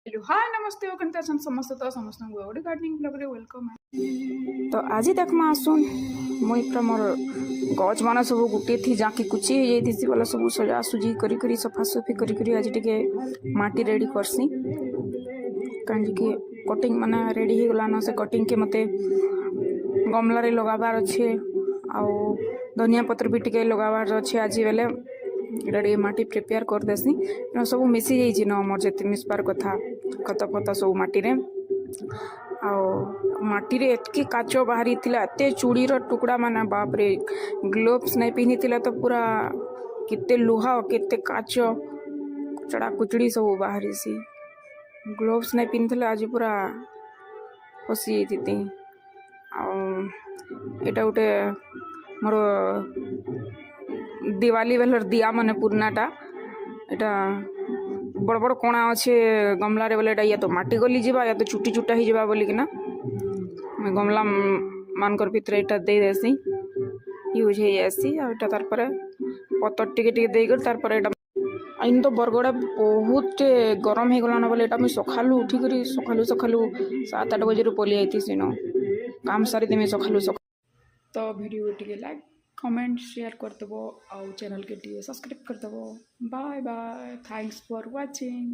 Hello hi नमस्ते ओ केनता सन समस्त तो समस्त गुड गार्डनिंग ब्लॉग रे वेलकम तो आज देखमा आसुन मुई पूरा मोर गज मान सब गुटे थी जाके कुची हो जाती बोला सब सजा सुजी करी करी सफा सफी करी करी आज टिके माटी रेडी करसी कहीं कि कटिंग माने रेडी हो गलान से कटिंग के मते गमला रे लगाबार अच्छे आउ धनिया पत्र भी टिके लगाबार अच्छे आज बेले रेडी माटी प्रिपेयर कर देसी सब मिसी जाइए न मोर जिते मिसबार कथा खत फत सब माटी रे माटी रे एतकी काच बाहरी थिला एते चूड़ी रो टुकड़ा माने बाप रे ग्लोव्स नहीं पिनी थिला तो पूरा केते लुहा केते काच कुचड़ा कुचड़ी सब बाहरी सी ग्लोव्स नहीं पिनी थिला आज पूरा फसी थी एटा गोटे मोर दिवाली बेलर दिया माने पुरनाटा एटा बड़ बड़ कोणा अच्छे गमला रे बोले या तो माटी गली जावा या तो चुटी चुटा ही जावा बोली किना गमला मानकर भितर एटा दे देसी यूज हो जासी आटा तार पर पतर टिके टिके दे कर तार पर एटा इन तो बरगड़ा बहुत गरम हो गलाना बोले एटा मैं सखालु उठी करी सखालु सखालु 7-8 बजे पली आईती सिनो काम सारी देमे सखालु तो वीडियो टिके लाइक कमेंट शेयर करदेव आउ चैनल के सब्सक्राइब करदेव bye bye thanks for watching.